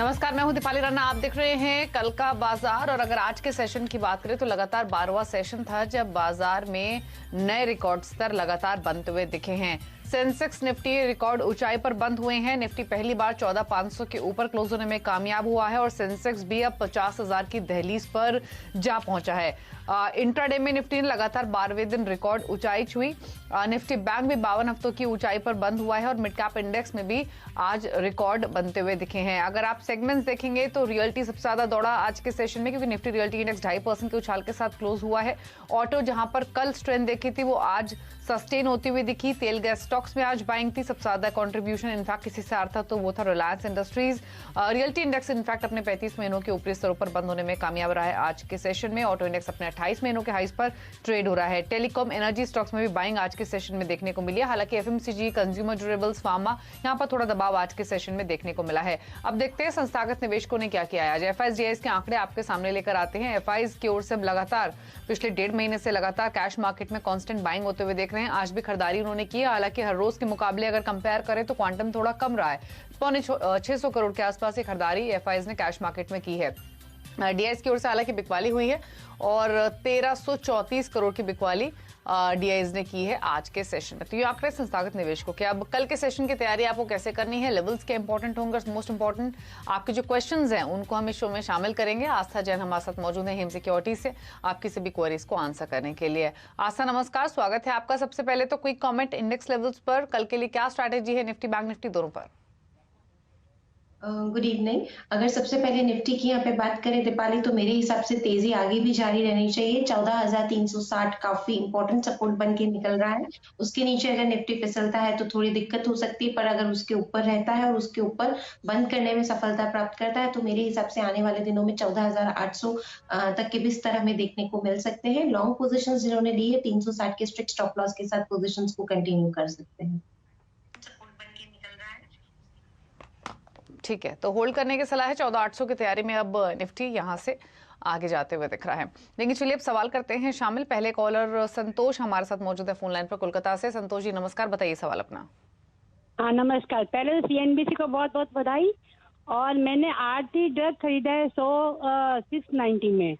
नमस्कार, मैं हूं दीपाली रन्ना। आप देख रहे हैं कल का बाजार। और अगर आज के सेशन की बात करें तो लगातार 12वां सेशन था जब बाजार में नए रिकॉर्ड स्तर लगातार बनते हुए दिखे हैं। सेंसेक्स निफ्टी रिकॉर्ड ऊंचाई पर बंद हुए हैं। निफ्टी पहली बार 14,500 के ऊपर क्लोज होने में कामयाब हुआ है और सेंसेक्स भी अब 50,000 की दहलीज पर जा पहुंचा है। इंट्राडे में निफ्टी ने लगातार 12वें दिन रिकॉर्ड ऊंचाई छुई। निफ्टी बैंक भी 52 हफ्तों की ऊंचाई पर बंद हुआ है और मिड कैप इंडेक्स में भी आज रिकॉर्ड बनते हुए दिखे हैं। अगर आप सेगमेंट्स देखेंगे तो रियल्टी सबसे ज्यादा दौड़ा आज के सेशन में, क्योंकि निफ्टी रियल्टी इंडेक्स 2.5% के उछाल के साथ क्लोज हुआ है। ऑटो जहां पर कल स्ट्रेंथ देखी थी वो आज सस्टेन होती हुई दिखी। तेल गैस स्टॉक्स में आज बाइंग थी। सबसे ज्यादा कंट्रीब्यूशन इनफैक्ट किसी से आ रहा था तो वो था Reliance industries. Realty index in fact अपने 35 महीनों के ऊपरी स्तरों पर बंद होने में कामयाब रहा है आज के सेशन में। ऑटो इंडेक्स अपने 28 महीनों के हाईज पर ट्रेड हो रहा है। टेलीकॉम एनर्जी स्टॉक्स में भी बाइंग आज के सेशन में देखने को मिली है। हालांकि एफएमसीजी, कंज्यूमर ड्यूरेबल्स, फार्मा यहां पर थोड़ा दबाव आज के सेशन में देखने को मिला है। अब देखते हैं संस्थागत निवेशकों ने क्या किया है। आज एफआईज डीआईज के आंकड़े आपके सामने लेकर आते हैं। एफआईज की ओर से अब लगातार पिछले 1.5 महीने से लगातार कैश मार्केट में कांस्टेंट बाइंग होते हुए देख रहे हैं। आज भी खरीदारी उन्होंने की है। हालांकि हर रोज के मुकाबले अगर कंपेयर करें तो क्वांटम थोड़ा कम रहा है। 600 करोड़ के आसपास ये खरीदारी एफआईज ने कैश मार्केट में की है। डीआईज की ओर से हालांकि बिकवाली हुई है और 1334 करोड़ की बिकवाली डीआईज ने की है आज के सेशन में। तो ये आंकड़े संस्थागत निवेशकों के। अब कल के सेशन की तैयारी आपको कैसे करनी है, लेवल्स के इंपॉर्टेंट होंगे, मोस्ट इंपॉर्टेंट आपके जो क्वेश्चंस हैं उनको हम इस शो में शामिल करेंगे। आस्था जैन हमारे साथ मौजूद है हिम सिक्योरिटी से, आपकी सभी क्वेरीज को आंसर करने के लिए। आस्था नमस्कार, स्वागत है आपका। सबसे पहले तो क्विक कॉमेंट इंडेक्स लेवल्स पर कल के लिए क्या स्ट्रैटेजी है निफ्टी बैंक निफ्टी दोनों पर? Good evening. अगर सबसे पहले निफ्टी की यहाँ पे बात करें दीपाली, तो मेरे हिसाब से तेजी आगे भी जारी रहनी चाहिए। 14,360 काफी इंपॉर्टेंट सपोर्ट बन के निकल रहा है। उसके नीचे अगर निफ्टी फिसलता है तो थोड़ी दिक्कत हो सकती है, पर अगर उसके ऊपर रहता है और उसके ऊपर बंद करने में सफलता प्राप्त करता है तो मेरे हिसाब से आने वाले दिनों में 14,800 तक के भी स्तर हमें देखने को मिल सकते हैं। लॉन्ग पोजिशन जिन्होंने ली है 360 के स्ट्रिक्ट स्टॉप लॉस के साथ पोजिशन को कंटिन्यू कर सकते हैं। ठीक है, तो होल्ड करने की सलाह है। 14,800 की तैयारी में अब निफ्टी यहां से आगे जाते हुए दिख रहा है। लेकिन चलिए अब सवाल करते हैं शामिल। पहले कॉलर संतोष हमारे साथ मौजूद है फोन लाइन पर कोलकाता से। संतोष जी नमस्कार, बताइए सवाल अपना। हाँ नमस्कार। पहले तो सीएनबीसी को बहुत बहुत बधाई। और मैंने आरती ड्रग खरीदा है 690 में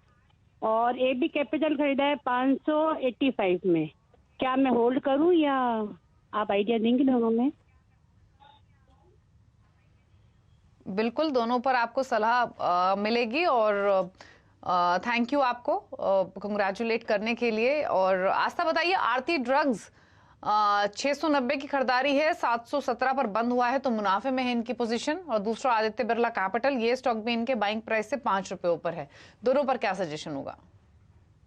और एबी कैपिटल खरीदा है 585 में। क्या मैं होल्ड करूं या आप आइडिया देंगे दोनों में? बिल्कुल, दोनों पर आपको सलाह मिलेगी और थैंक यू आपको कंग्रेचुलेट करने के लिए। और आस्था बताइए, आरती ड्रग्स 690 की खरीदारी है, 717 पर बंद हुआ है तो मुनाफे में है इनकी पोजीशन। और दूसरा आदित्य बिरला कैपिटल, ये स्टॉक भी इनके बाइंग प्राइस से 5 रुपए ऊपर है। दोनों पर क्या सजेशन होगा?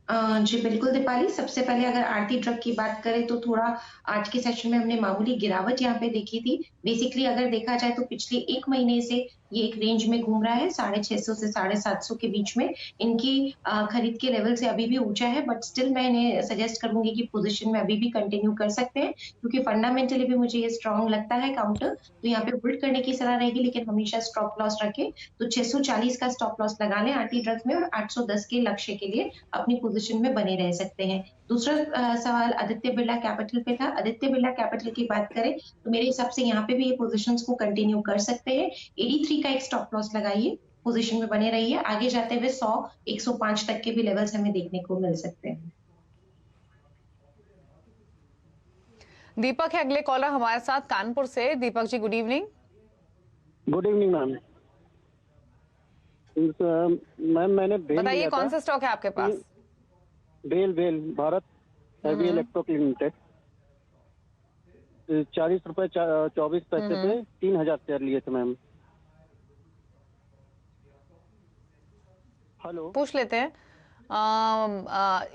जी बिल्कुल दीपाली। सबसे पहले अगर आरती ड्रग की बात करें तो थोड़ा आज के सेशन में हमने मामूली गिरावट यहाँ पे देखी थी। बेसिकली अगर देखा जाए तो पिछले 1 महीने से ये एक रेंज में घूम रहा है, 650 से 750 के बीच में। इनकी खरीद के लेवल से अभी भी ऊंचा है, बट स्टिल मैं इन्हें सजेस्ट करूंगी कि पोजीशन में अभी भी कंटिन्यू कर सकते हैं, क्योंकि फंडामेंटली भी मुझे ये स्ट्रॉन्ग लगता है काउंटर। तो यहाँ पे होल्ड करने की सलाह रहेगी, लेकिन हमेशा स्टॉप लॉस रखें। तो 640 का स्टॉप लॉस लगा लें आरती ड्रग में और 810 के लक्ष्य के लिए अपनी पोजीशन में बने रह सकते हैं। दूसरा सवाल आदित्य बिरला कैपिटल पे था। आदित्य बिरला कैपिटल की बात करें तो मेरे हिसाब से यहाँ पे भी ये पोजीशंस को कंटिन्यू कर सकते हैं। 83 का एक स्टॉप लॉस लगाइए, पोजीशन में बने रहिए। आगे जाते हुए 100, 105 तक के भी लेवल्स हमें देखने को मिल सकते हैं। दीपक है अगले कॉलर हमारे साथ कानपुर से। Deepak ji good evening. Good evening ma'am. Ma'am मैंने बताइए कौन सा स्टॉक है आपके पास? BEL Bharat heavy electric limited, 40 रुपए 24 पैसे पे 3,000 शेयर लिए थे मैम। हेलो, पूछ लेते हैं।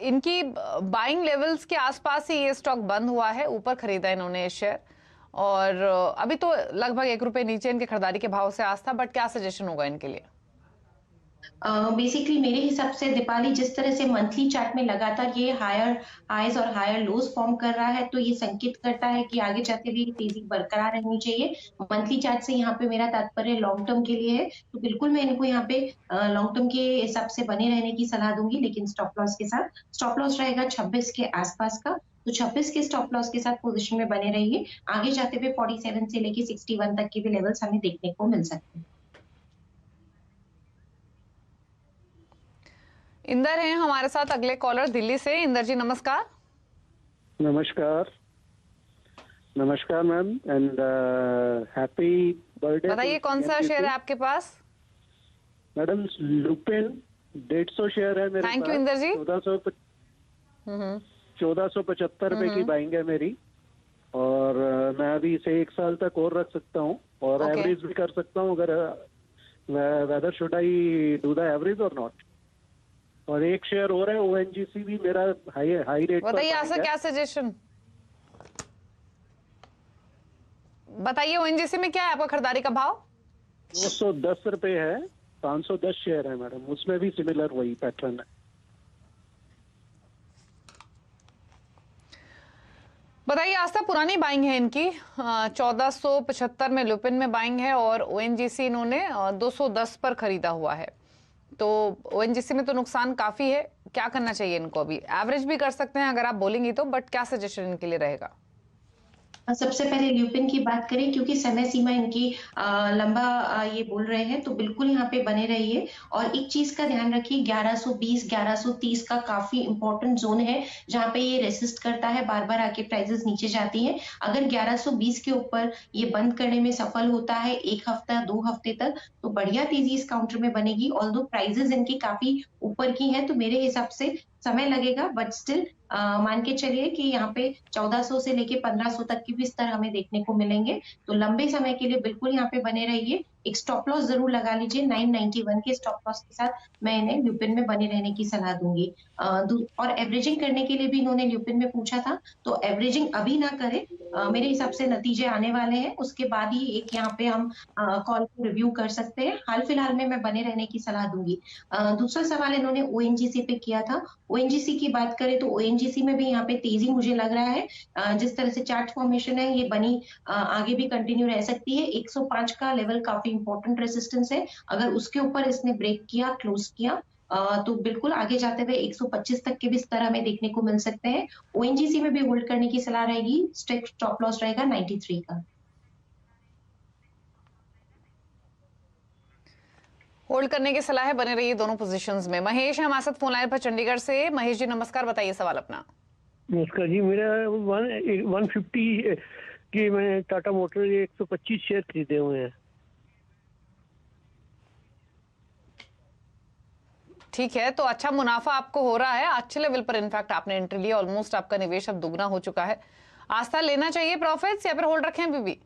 इनकी बाइंग लेवल्स के आसपास ही ये स्टॉक बंद हुआ है। ऊपर खरीदा इन्होंने शेयर और अभी तो लगभग 1 रुपए नीचे इनके खरीदारी के भाव से आस्था। बट क्या सजेशन होगा इनके लिए? बेसिकली मेरे हिसाब से दीपाली, जिस तरह से मंथली चार्ट में लगातार ये हायर हाईज और हायर लोज फॉर्म कर रहा है, तो ये संकेत करता है कि आगे जाते भी तेजी बरकरार रहनी चाहिए। मंथली चार्ट से यहाँ पे मेरा तात्पर्य लॉन्ग टर्म के लिए है, तो बिल्कुल मैं इनको यहाँ पे लॉन्ग टर्म के हिसाब से बने रहने की सलाह दूंगी, लेकिन स्टॉप लॉस के साथ। स्टॉप लॉस रहेगा 26 के आसपास का, तो 26 के स्टॉप लॉस के साथ पोजीशन में बने रहिए। आगे जाते हुए 47 से लेके 61 तक के भी लेवल्स हमें देखने को मिल सकते हैं। इंदर हैं हमारे साथ अगले कॉलर दिल्ली से। इंदर जी नमस्कार। नमस्कार। नमस्कार मैम एंड हैप्पी बर्थडे। बताइए कौन सा शेयर है आपके पास? मैडम लुपिन 150 शेयर है मेरे पास। थैंक यू इंदर जी। 1475 रुपए की बाइंग है मेरी, और मैं अभी इसे 1 साल तक और रख सकता हूँ और Okay. एवरेज भी कर सकता हूँ अगर weather should I do the average और नॉट। और एक शेयर और है ONGC भी मेरा हाई रेट पर बताइए आपसे है। क्या सजेशन बताइए। ओएनजीसी में क्या है आपका खरीदारी का भाव? 210 रुपए है। 510 शेयर है मैडम, उसमें भी सिमिलर वही पैटर्न है। बताइए आस्था पुरानी बाइंग है इनकी, 1475 में लुपिन में बाइंग है और ओएनजीसी इन्होंने 210 पर खरीदा हुआ है। तो ओएनजीसी में तो नुकसान काफी है, क्या करना चाहिए इनको? अभी एवरेज भी कर सकते हैं अगर आप बोलेंगी तो, बट क्या सजेशन इनके लिए रहेगा? सबसे पहले ल्यूपिन की बात करें, क्योंकि समय सीमा इनकी लंबा ये बोल रहे हैं, तो बिल्कुल यहाँ पे बने रहिए। और एक चीज का ध्यान रखिए, 1120 1130 का काफी इंपॉर्टेंट जोन है जहाँ पे ये रेसिस्ट करता है, बार बार आके प्राइसेस नीचे जाती हैं। अगर 1120 के ऊपर ये बंद करने में सफल होता है 1 हफ्ता 2 हफ्ते तक, तो बढ़िया तेजी इस काउंटर में बनेगी। ऑल्दो प्राइसेस इनकी काफी ऊपर की हैं, तो मेरे हिसाब से समय लगेगा, बट स्टिल मान के चलिए कि यहाँ पे 1400 से लेके 1500 तक के भी स्तर हमें देखने को मिलेंगे। तो लंबे समय के लिए बिल्कुल यहाँ पे बने रहिए। एक स्टॉप लॉस जरूर लगा लीजिए, 991 के स्टॉप लॉस के साथ मैं इन्हें ल्यूपिन में बने रहने की सलाह दूंगी। और एवरेजिंग करने के लिए भी इन्होंने ल्यूपिन में पूछा था, तो एवरेजिंग अभी ना करें। मेरे हिसाब से नतीजे आने वाले हैं, उसके बाद ही एक यहाँ पे हम कॉल को रिव्यू कर सकते हैं। हाल फिलहाल में मैं बने रहने की सलाह दूंगी। दूसरा सवाल इन्होंने ONGC पे किया था। ONGC की बात करें तो ONGC में भी यहाँ पे तेजी मुझे लग रहा है। जिस तरह से चार्ट फॉर्मेशन है ये बनी आगे भी कंटिन्यू रह सकती है। 105 का लेवल काफी इंपॉर्टेंट रेजिस्टेंस है, अगर उसके ऊपर इसने ब्रेक किया, क्लोज किया, तो बिल्कुल आगे जाते हुए 125 तक के भी स्तर हमें देखने को मिल सकते हैं। ONGC में भी होल्ड करने की सलाह रहेगी। स्ट्रिक्ट स्टॉप लॉस रहेगा 93 का। होल्ड करने की सलाह है, बने रहिए दोनों पोजीशंस में। महेश है हमारे साथ फोन लाइन पर चंडीगढ़ से। महेश जी नमस्कार, बताइए सवाल अपना। नमस्कार जी, मेरा 150 की मैं टाटा मोटर 125 शेयर खरीदे हुए हैं। ठीक है, तो अच्छा मुनाफा आपको हो रहा है, अच्छे लेवल पर इनफैक्ट आपने एंट्री लिया, ऑलमोस्ट आपका निवेश अब दुगना हो चुका है। आस्था लेना चाहिए प्रॉफिट्स या फिर होल्ड रखें अभी भी?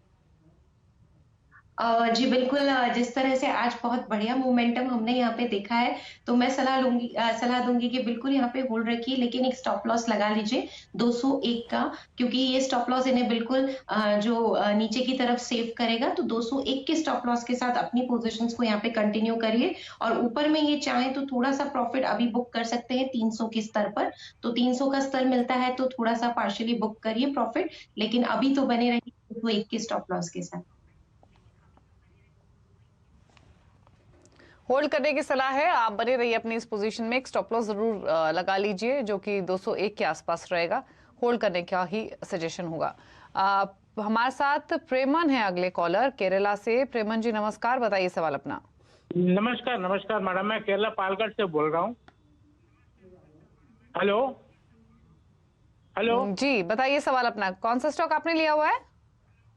जी बिल्कुल, जिस तरह से आज बहुत बढ़िया मोमेंटम हमने यहाँ पे देखा है, तो मैं सलाह दूंगी कि बिल्कुल यहाँ पे होल्ड रखिए, लेकिन एक स्टॉप लॉस लगा लीजिए 201 का, क्योंकि ये स्टॉप लॉस इन्हें बिल्कुल नीचे की तरफ सेव करेगा। तो 201 के स्टॉप लॉस के साथ अपनी पोजीशंस को यहाँ पे कंटिन्यू करिए, और ऊपर में ये चाहे तो थोड़ा सा प्रॉफिट अभी बुक कर सकते हैं 300 के स्तर पर। तो 300 का स्तर मिलता है तो थोड़ा सा पार्शियली बुक करिए प्रॉफिट, लेकिन अभी तो बने रहिए 201 के स्टॉप लॉस के साथ। होल्ड करने की सलाह है, आप बने रहिए अपनी इस पोजीशन में। एक स्टॉप लॉस जरूर लगा लीजिए जो कि 201 के आसपास रहेगा। होल्ड करने का ही सजेशन होगा। हमारे साथ प्रेमन है अगले कॉलर केरला से। प्रेमन जी नमस्कार, बताइए सवाल अपना। नमस्कार नमस्कार मैडम, मैं केरला पालगढ़ से बोल रहा हूँ। हेलो हेलो जी बताइए सवाल अपना। कौन सा स्टॉक आपने लिया हुआ है?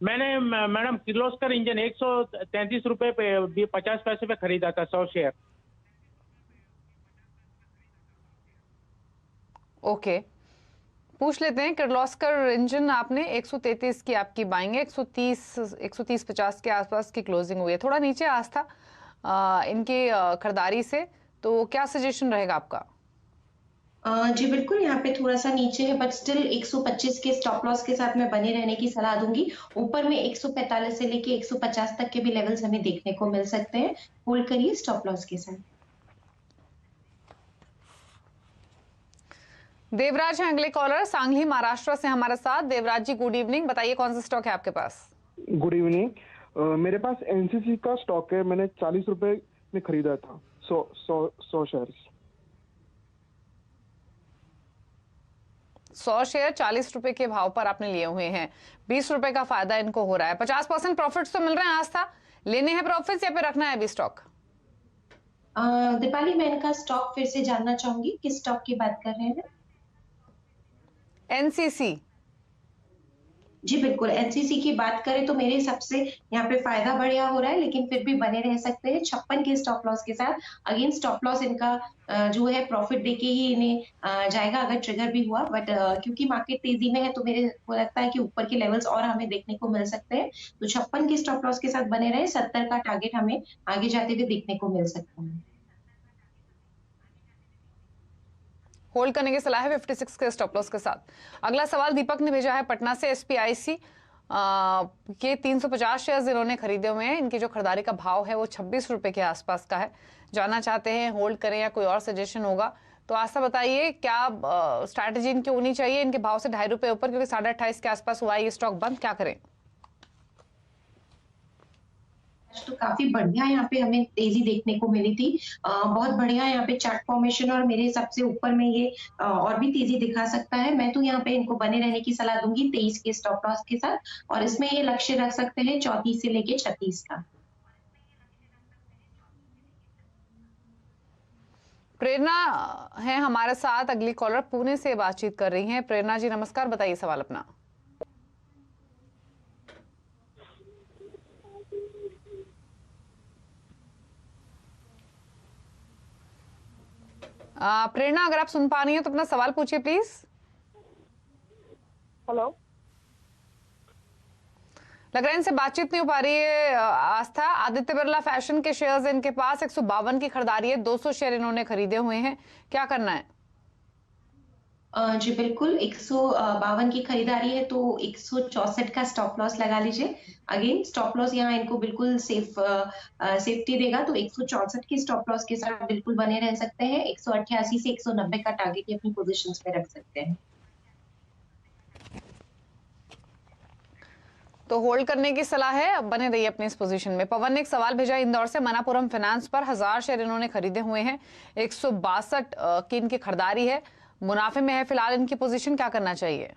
मैंने मैडम किर्लोस्कर इंजन 133 रुपए पे 50 पैसे पे खरीदा था 100 शेयर। ओके, पूछ लेते हैं। किर्लोस्कर इंजन आपने 133 की आपकी बाइंग है, 130-50 के आसपास की क्लोजिंग हुई है, थोड़ा नीचे आस्था इनकी खरीदारी से, तो क्या सजेशन रहेगा आपका? जी बिल्कुल, यहाँ पे थोड़ा सा नीचे है, बट स्टिल 125 के स्टॉप लॉस के साथ मैं बने रहने की सलाह दूंगी। ऊपर में 145 से लेके 150 तक के भी लेवल्स हमें देखने को मिल सकते हैं। होल्ड करिए स्टॉप लॉस के साथ। देवराज है अगले कॉलर, सांगली महाराष्ट्र से हमारे साथ। देवराज जी गुड इवनिंग, बताइए कौन सा स्टॉक है आपके पास? Good evening. मेरे पास एनसीसी का स्टॉक है, मैंने 40 रुपए में खरीदा था 100 शेयर्स। 100 शेयर 40 रुपए के भाव पर आपने लिए हुए हैं, 20 रुपए का फायदा इनको हो रहा है। 50% प्रॉफिट्स तो मिल रहे हैं। आस्था लेने हैं प्रॉफिट्स या फिर रखना है अभी स्टॉक? दीपाली, मैं इनका स्टॉक फिर से जानना चाहूंगी, किस स्टॉक की बात कर रहे हैं? एनसीसी। जी बिल्कुल, एनसीसी की बात करें तो मेरे हिसाब से यहाँ पे फायदा बढ़िया हो रहा है, लेकिन फिर भी बने रह सकते हैं 56 के स्टॉप लॉस के साथ। अगेन स्टॉप लॉस इनका जो है प्रॉफिट देके ही इन्हें जाएगा अगर ट्रिगर भी हुआ, बट क्योंकि मार्केट तेजी में है तो मेरे को लगता है कि ऊपर के लेवल्स और हमें देखने को मिल सकते हैं। तो 56 के स्टॉप लॉस के साथ बने रहे, 70 का टारगेट हमें आगे जाते हुए देखने को मिल सकता है। होल्ड करने की सलाह है 56 के स्टॉप लॉस के साथ। अगला सवाल दीपक ने भेजा है पटना से। एसपीआईसी के 350 शेयर्स इन्होंने खरीदे हुए हैं। इनकी जो खरीदारी का भाव है वो 26 रुपए के आसपास का है। जानना चाहते हैं होल्ड करें या कोई और सजेशन होगा तो आस्था बताइए, क्या स्ट्रैटेजी इनकी होनी चाहिए? इनके भाव से 2.5 रुपए ऊपर, क्योंकि 28.5 के आसपास हुआ है ये स्टॉक बंद, क्या करें? तो काफी बढ़िया यहाँ पे हमें तेजी देखने को मिली थी। बहुत बढ़िया यहाँ पे चार्ट फॉर्मेशन, और मेरे हिसाब से ऊपर में ये और भी तेजी दिखा सकता है। मैं तो यहाँ पे इनको बने रहने की सलाह दूंगी 23 के स्टॉप लॉस के साथ, और इसमें ये लक्ष्य रख सकते हैं 34 से लेके 36 का। प्रेरणा है हमारे साथ, अगली कॉलर पुणे से बातचीत कर रही हैं। प्रेरणा जी नमस्कार, बताइए सवाल अपना। प्रेरणा, अगर आप सुन पा रही हैं तो अपना सवाल पूछिए प्लीज। हेलो, लग रहा है इनसे बातचीत नहीं हो पा रही है। आस्था, आदित्य बिरला फैशन के शेयर्स इनके पास 152 की खरीदारी है, 200 शेयर इन्होंने खरीदे हुए हैं, क्या करना है? जी बिल्कुल, 152 की खरीदारी है तो 164 का स्टॉप लॉस लगा लीजिए। अगेन स्टॉप लॉस यहाँ इनको बिल्कुल सेफ्टी देगा, तो 164 की स्टॉप लॉस के साथ बिल्कुल बने रह सकते हैं। 188 से 190 का टारगेट अपनी पोजीशंस में रख सकते हैं। तो होल्ड करने की सलाह है, अब बने रहिए अपनी इस पोजीशन में। पवन ने एक सवाल भेजा इंदौर से। मनापुरम फाइनेंस पर 1000 शेयर इन्होंने खरीदे हुए हैं, 162 की इनकी खरीदारी है, मुनाफे में है फिलहाल इनकी पोजीशन, क्या करना चाहिए?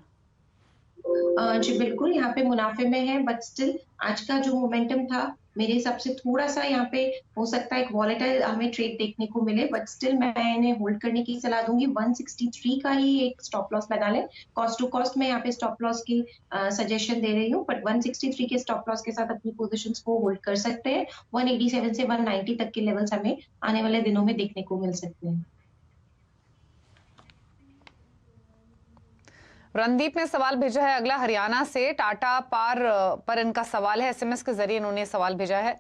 जी बिल्कुल, यहाँ पे मुनाफे में है, बट स्टिल आज का जो मोमेंटम था मेरे हिसाब से थोड़ा सा यहाँ पे हो सकता है एक वॉलेटाइल हमें ट्रेड देखने को मिले, बट स्टिल मैं इन्हें होल्ड करने की सलाह दूंगी। 163 का ही एक स्टॉप लॉस लगा लें। कॉस्ट टू कॉस्ट में यहाँ पे स्टॉप लॉस की सजेशन दे रही हूँ, बट 163 के स्टॉप लॉस के साथ अपनी पोजीशंस को होल्ड कर सकते हैं। 187 से 190 तक के लेवल्स हमें आने वाले दिनों में देखने को मिल सकते हैं। रणदीप ने सवाल भेजा है अगला हरियाणा से। टाटा पार पर इनका सवाल है, एसएमएस के जरिए इन्होंने सवाल भेजा है।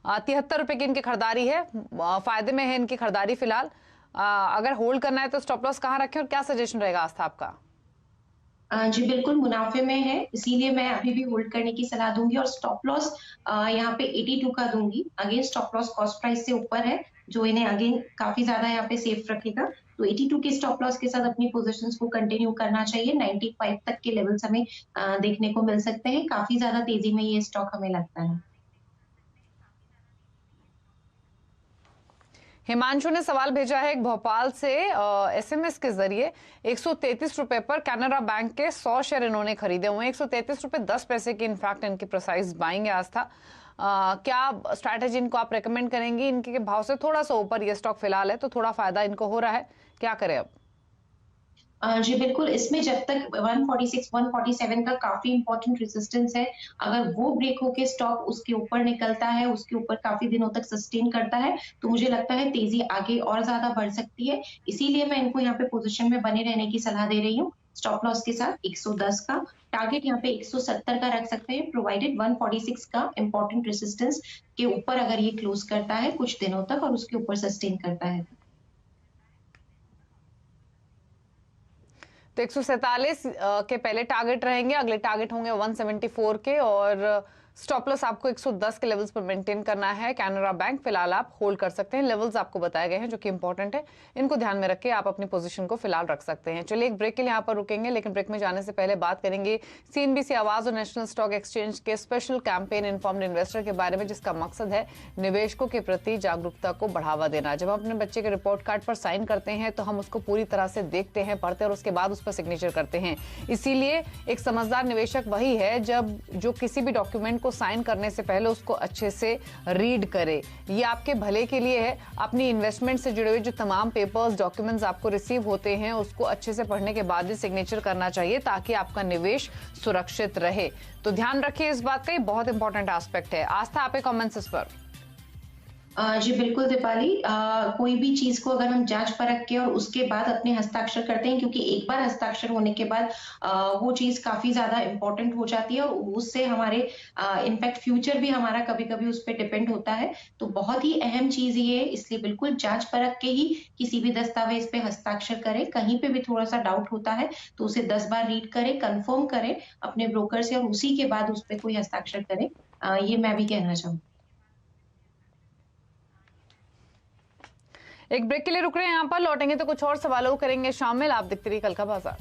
73 रुपए की इनकी खरीदारी है, फायदे में है इनकी खरीदारी फिलहाल। अगर होल्ड करना है तो स्टॉप लॉस कहाँ रखें और क्या सजेशन रहेगा आस्था आपका? जी बिल्कुल, मुनाफे में है, इसीलिए मैं अभी भी होल्ड करने की सलाह दूंगी, और स्टॉप लॉस यहाँ पे 82 का दूंगी। Again stop loss cost price से ऊपर है, जो इन्हें अगेन काफी ज्यादा यहाँ पे सेफ रखेगा। तो 82 के स्टॉप लॉस के साथ अपनी पोजीशंस को कंटिन्यू करना चाहिए। 95 तक के लेवल्स हमें देखने को मिल सकते हैं। काफी ज्यादा तेजी में ये स्टॉक हमें लगता है। हिमांशु ने सवाल भेजा है एक भोपाल से एसएमएस के जरिए। 133 रुपए पर कैनरा बैंक के 100 शेयर इन्होंने खरीदे हुए हैं, 133 रुपए 10 पैसे की इनफैक्ट इनकी प्रिसाइज बाइंग है आस्था। क्या स्ट्रैटेजी इनको आप रेकमेंड करेंगी? इनके भाव से थोड़ा सा ऊपर ये स्टॉक फिलहाल है तो थोड़ा फायदा इनको हो रहा है, क्या करें अब? जी बिल्कुल, इसमें जब तक 146, 147 का काफी इंपॉर्टेंट रेजिस्टेंस है, अगर वो ब्रेक होके स्टॉक उसके ऊपर निकलता है, उसके ऊपर काफी दिनों तक सस्टेन करता है, तो मुझे लगता है तेजी आगे और ज्यादा बढ़ सकती है। इसीलिए मैं इनको यहाँ पे पोजीशन में बने रहने की सलाह दे रही हूँ। स्टॉप लॉस के साथ 110 का टारगेट यहाँ पे 170 का रख सकते हैं, प्रोवाइडेड 146 का इंपॉर्टेंट रेजिस्टेंस के ऊपर अगर ये क्लोज करता है कुछ दिनों तक और उसके ऊपर सस्टेन करता है। तो 147 के पहले टारगेट रहेंगे, अगले टारगेट होंगे 174 के, और स्टॉप लॉस आपको 110 के लेवल्स पर मेंटेन करना है। कैनरा बैंक फिलहाल आप होल्ड कर सकते हैं, लेवल्स आपको बताए गए हैं जो कि इंपॉर्टेंट है, इनको ध्यान में रख के आप अपनी पोजीशन को फिलहाल रख सकते हैं। चलिए एक ब्रेक के लिए यहाँ पर रुकेंगे, लेकिन ब्रेक में जाने से पहले बात करेंगे सीएनबीसी आवाज और नेशनल स्टॉक एक्सचेंज के स्पेशल कैंपेन इन्फॉर्म्ड इन्वेस्टर के बारे में, जिसका मकसद है निवेशकों के प्रति जागरूकता को बढ़ावा देना। जब हम अपने बच्चे के रिपोर्ट कार्ड पर साइन करते हैं तो हम उसको पूरी तरह से देखते हैं, पढ़ते हैं और उसके बाद उस पर सिग्नेचर करते हैं। इसीलिए एक समझदार निवेशक वही है जो किसी भी डॉक्यूमेंट को साइन करने से पहले उसको अच्छे से रीड करें। ये आपके भले के लिए है। अपनी इन्वेस्टमेंट से जुड़े हुए जो तमाम पेपर्स, डॉक्यूमेंट्स आपको रिसीव होते हैं उसको अच्छे से पढ़ने के बाद ही सिग्नेचर करना चाहिए ताकि आपका निवेश सुरक्षित रहे। तो ध्यान रखिए इस बात का, ये बहुत इंपॉर्टेंट एस्पेक्ट है। आस्था, आपके कमेंट्स इस पर? जी बिल्कुल दीपाली, कोई भी चीज को अगर हम जांच परख के और उसके बाद अपने हस्ताक्षर करते हैं, क्योंकि एक बार हस्ताक्षर होने के बाद वो चीज काफी ज्यादा इंपॉर्टेंट हो जाती है और उससे हमारे इनफैक्ट फ्यूचर भी हमारा कभी कभी उस पर डिपेंड होता है। तो बहुत ही अहम चीज ये है, इसलिए बिल्कुल जांच परख के ही किसी भी दस्तावेज पे हस्ताक्षर करें। कहीं पे भी थोड़ा सा डाउट होता है तो उसे 10 बार रीड करें, कंफर्म करें अपने ब्रोकर से और उसी के बाद उस पर कोई हस्ताक्षर करें। ये मैं भी कहना चाहूँ। एक ब्रेक के लिए रुक रहे हैं, यहाँ पर लौटेंगे तो कुछ और सवालों को करेंगे शामिल। आप देखते रहिए कल का बाजार।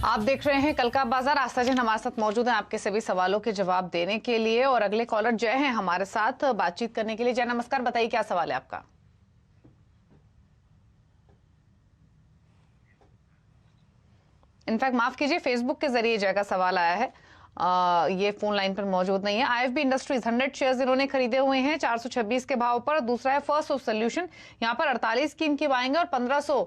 आप देख रहे हैं कल का बाजार। आस्था जी हमारे साथ मौजूद हैं आपके सभी सवालों के जवाब देने के लिए, और अगले कॉलर जय हैं हमारे साथ बातचीत करने के लिए। जय नमस्कार, बताइए क्या सवाल है आपका? इनफैक्ट माफ कीजिए, फेसबुक के जरिए जय का सवाल आया है। ये फोन लाइन पर मौजूद नहीं है। आईएफबी इंडस्ट्रीज 100 शेयर्स इन्होंने खरीदे हुए हैं 426 के भाव पर। दूसरा है फर्स्ट ऑफ सोल्यूशन, यहाँ पर 48 की इनकी बाइंग है और 1500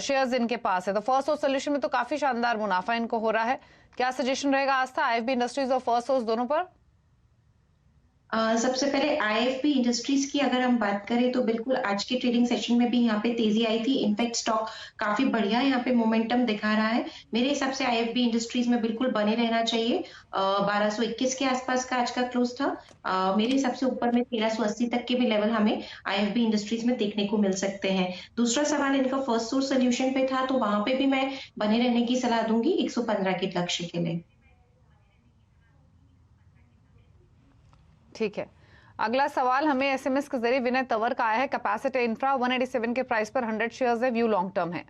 शेयर्स इनके पास है। तो फर्स्ट ऑफ सोल्यूशन में तो काफी शानदार मुनाफा इनको हो रहा है। क्या सजेशन रहेगा आस्था, आईएफबी इंडस्ट्रीज और फर्स्ट हाउस दोनों पर? सबसे पहले आईएफबी इंडस्ट्रीज की अगर हम बात करें तो बिल्कुल आज के ट्रेडिंग सेशन में भी यहाँ पे तेजी आई थी। इनफैक्ट स्टॉक काफी बढ़िया यहाँ पे मोमेंटम दिखा रहा है। मेरे हिसाब से आईएफबी इंडस्ट्रीज में बिल्कुल बने रहना चाहिए। 1221 के आसपास का आज का क्लोज था। मेरे हिसाब से ऊपर में 1380 तक के भी लेवल हमें आईएफबी इंडस्ट्रीज में देखने को मिल सकते हैं। दूसरा सवाल इनका फर्स्ट सोर्स सोल्यूशन पे था, तो वहां पे भी मैं बने रहने की सलाह दूंगी 115 के लक्ष्य के लिए। ठीक है, अगला सवाल हमें एसएमएस के जरिए विनय तंवर का आया है। कैपेसिटी इंफ्रा 187 के प्राइस पर 100 शेयर्स है, व्यू लॉन्ग टर्म है।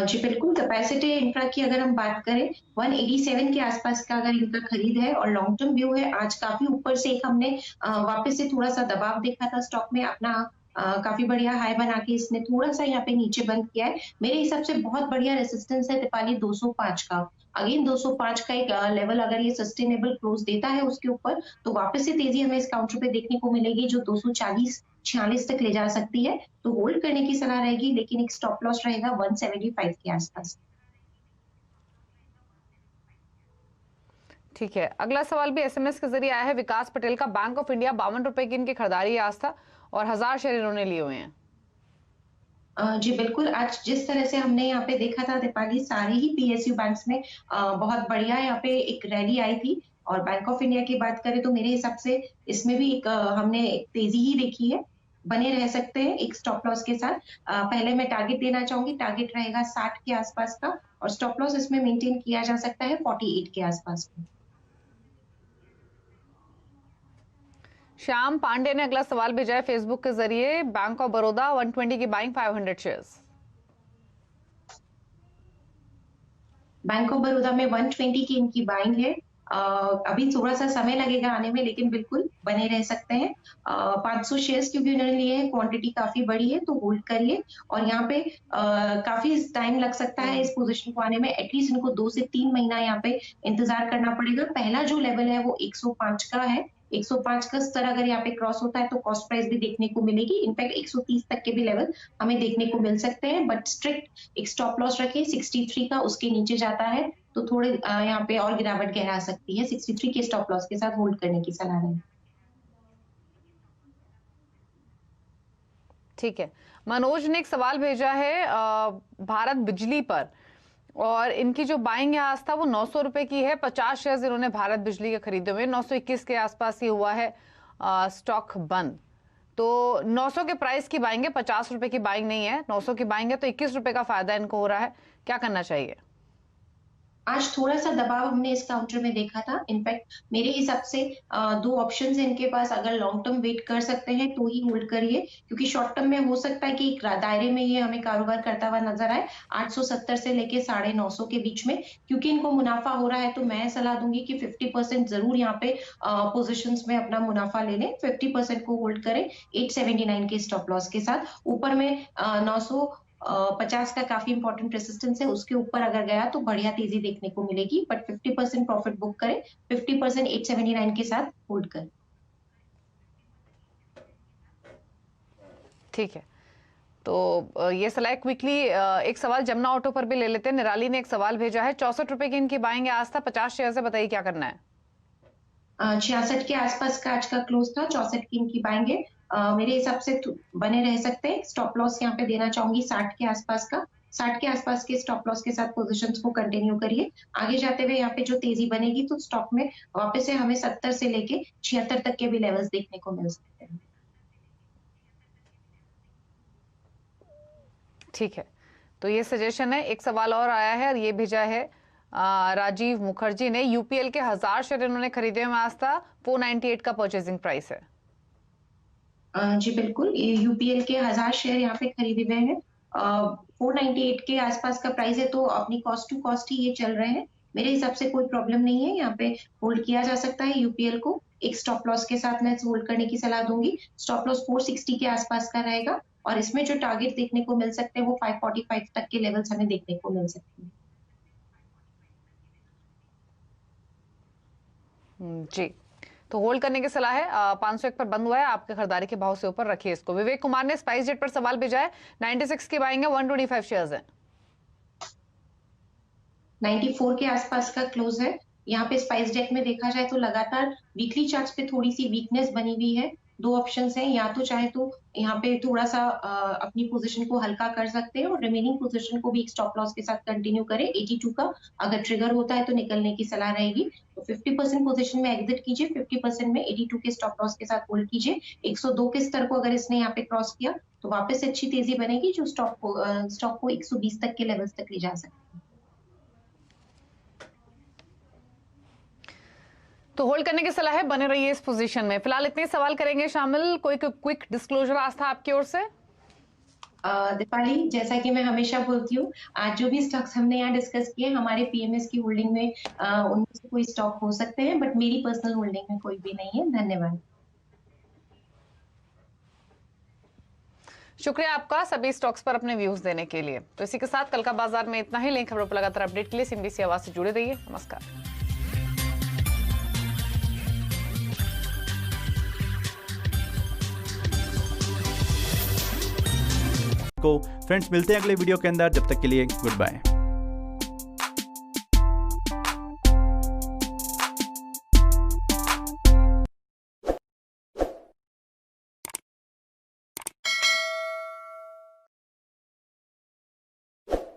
जी बिल्कुल, कैपेसिटी इंफ्रा की अगर हम बात करें 187 के आसपास का अगर इनका खरीद है और लॉन्ग टर्म व्यू है। आज काफी ऊपर से एक हमने वापस से थोड़ा सा दबाव देखा था स्टॉक में, अपना काफी बढ़िया हाई बना के इसने थोड़ा सा यहाँ पे नीचे बंद किया है। मेरे हिसाब से बहुत बढ़िया रेसिस्टेंस है दीपाली 205 का। अगेन 205 का एक लेवल अगर ये सस्टेनेबल क्लोज देता है उसके ऊपर, तो वापस से तेजी हमें इस काउंटर पे देखने को मिलेगी जो 240-46 तक ले जा सकती है। तो होल्ड करने की सलाह रहेगी, लेकिन एक स्टॉप लॉस रहेगा 175 के आसपास। ठीक है, अगला सवाल भी एसएमएस के जरिए आया है। विकास पटेल का बैंक ऑफ इंडिया 52 रुपए की इनकी खरीदारी आस्था और 1000 शेयर इन्होंने लिए हुए हैं। जी बिल्कुल, आज जिस तरह से हमने यहाँ पे देखा था दीपाली, सारे ही पीएसयू बैंक्स में बहुत बढ़िया यहाँ पे एक रैली आई थी। और बैंक ऑफ इंडिया की बात करें तो मेरे हिसाब से इसमें भी एक हमने तेजी ही देखी है। बने रह सकते हैं एक स्टॉप लॉस के साथ। पहले मैं टारगेट देना चाहूंगी, टारगेट रहेगा 60 के आसपास का, और स्टॉप लॉस इसमें मेंटेन किया जा सकता है 48 के आसपास का। श्याम पांडे ने अगला सवाल भेजा है फेसबुक के जरिए। बैंक ऑफ बड़ौदा 120 की buying 500 shares. Bank of Baroda में 120 की इनकी बाइंग है। अभी थोड़ा सा समय लगेगा आने में, लेकिन बिल्कुल बने रह सकते हैं। 500 शेयर्स क्योंकि उन्होंने लिए हैं, क्वांटिटी काफी बड़ी है, तो होल्ड करिए। और यहाँ पे काफी टाइम लग सकता है इस पोजीशन को आने में। एटलीस्ट इनको 2 से 3 महीना यहाँ पे इंतजार करना पड़ेगा। पहला जो लेवल है वो 105 का है। 105 का स्तर अगर यहाँ पे क्रॉस होता है तो कॉस्ट प्राइस भी देखने को मिलेगी। इनफैक्ट 130 तक के भी लेवल हमें देखने को मिल सकते हैं, बट स्ट्रिक्ट एक स्टॉप लॉस रखें 63 का। उसके नीचे जाता है तो थोड़े यहाँ पे और गिरावट गहरा सकती है। 63 के स्टॉप लॉस के साथ होल्ड करने की सलाह है। ठीक है, मनोज ने एक सवाल भेजा है भारत बिजली पर, और इनकी जो बाइंग है आस्था वो 900 रुपए की है। 50 शेयर्स इन्होंने भारत बिजली के खरीदे हुए। 921 के आसपास ही हुआ है स्टॉक बंद। तो 900 के प्राइस की बाइंग है, 50 रुपए की बाइंग नहीं है। 900 की बाइंग है तो 21 रुपए का फायदा इनको हो रहा है। क्या करना चाहिए? आज थोड़ा सा दबाव हमने इस काउंटर में देखा था। इनफैक्ट मेरे हिसाब से 2 ऑप्शंस हैं इनके पास, अगर लॉन्ग टर्म वेट कर सकते हैं तो ही होल्ड करिए, क्योंकि शॉर्ट टर्म में हो सकता है कि एक दायरे में ये हमें कारोबार करता हुआ नजर आए 870 से लेके 950 के बीच में। क्योंकि इनको मुनाफा हो रहा है तो मैं सलाह दूंगी कि 50% जरूर यहाँ पे पोजिशंस में अपना मुनाफा ले लें, 50% को होल्ड करें 879 के स्टॉप लॉस के साथ। ऊपर में 950 का काफी इंपॉर्टेंट रेसिस्टेंस है, उसके ऊपर अगर गया तो बढ़िया तेजी देखने को मिलेगी, बट 50% प्रॉफिट बुक करें, 50% 879 के साथ होल्ड करें। ठीक है, तो ये सलाह क्विकली एक सवाल जमुना ऑटो पर भी ले लेते हैं। निराली ने एक सवाल भेजा है, 64 रुपए की इनकी बाइंग है आस्था 50 शेयर से, बताइए क्या करना है। 66 के आसपास का आज का क्लोज था, 64 की इनकी बाइंग है। मेरे हिसाब से बने रह सकते हैं। स्टॉप लॉस यहाँ पे देना चाहूंगी 60 के आसपास का, 60 के आसपास के स्टॉप लॉस के साथ पोजीशंस को कंटिन्यू करिए। आगे जाते हुए यहाँ पे जो तेजी बनेगी तो स्टॉक में वापस से हमें 70 से लेके 76 तक के भी लेवल्स देखने को मिल सकते हैं। ठीक है, तो ये सजेशन है। एक सवाल और आया है और ये भेजा है राजीव मुखर्जी ने, यूपीएल के 1000 शेयर इन्होंने खरीदे हुए आस्था, 498 का परचेजिंग प्राइस है। जी बिल्कुल, ये यूपीएल के 1000 शेयर यहाँ पे खरीदे हुए हैं, 498 के आसपास का प्राइस है, तो अपनी कॉस्ट टू कॉस्ट ही ये चल रहे हैं। मेरे हिसाब से कोई प्रॉब्लम नहीं है, यहाँ पे होल्ड किया जा सकता है यूपीएल को। एक स्टॉप लॉस के साथ मैं होल्ड करने की सलाह दूंगी। स्टॉप लॉस 460 के आसपास का रहेगा और इसमें जो टारगेट देखने को मिल सकते हैं वो 545 तक के लेवल्स हमें देखने को मिल सकते हैं। जी, तो होल्ड करने की सलाह है। 501 पर बंद हुआ है, आपके खरीदारी के भाव से ऊपर रखिए इसको। विवेक कुमार ने स्पाइस जेट पर सवाल भेजा है, 96 की बाइंग है, 125 शेयर्स हैं। 94 के आसपास का क्लोज है। यहाँ पे स्पाइस जेट में देखा जाए तो लगातार वीकली चार्ट्स पे थोड़ी सी वीकनेस बनी हुई है। 2 ऑप्शंस हैं, या तो चाहे तो यहाँ पे थोड़ा सा अपनी पोजीशन को हल्का कर सकते हैं और रिमेनिंग पोजीशन को भी एक स्टॉप लॉस के साथ कंटिन्यू करें 82 का। अगर ट्रिगर होता है तो निकलने की सलाह रहेगी। तो 50% पोजीशन में एग्जिट कीजिए, 50% में 82 के स्टॉप लॉस के साथ होल्ड कीजिए। 102 के स्तर को अगर इसने यहाँ पे क्रॉस किया तो वापस से अच्छी तेजी बनेगी, जो स्टॉक को 120 तक के लेवल्स तक ले जा सकती है। तो होल्ड करने की सलाह है, बने रहिए इस पोजीशन में। फिलहाल इतने सवाल करेंगे शामिल, कोई क्विक डिस्क्लोजर आस्था आपकी ओर से। दीपाली, जैसा कि मैं हमेशा बोलती हूँ, आज जो भी स्टॉक्स हमने यहाँ डिस्कस किए हमारे पीएमएस की होल्डिंग में उनमें से कोई स्टॉक हो सकते हैं, बट मेरी पर्सनल होल्डिंग में कोई भी नहीं है। धन्यवाद। शुक्रिया आपका सभी स्टॉक्स पर अपने व्यूज देने के लिए। तो इसी के साथ कल का बाजार में इतना ही। लें खबरों पर लगातार अपडेट के लिए सिंबीसी आवाज से जुड़े रहिए। नमस्कार। फ्रेंड्स मिलते हैं अगले वीडियो के अंदर, जब तक के लिए गुड बाय।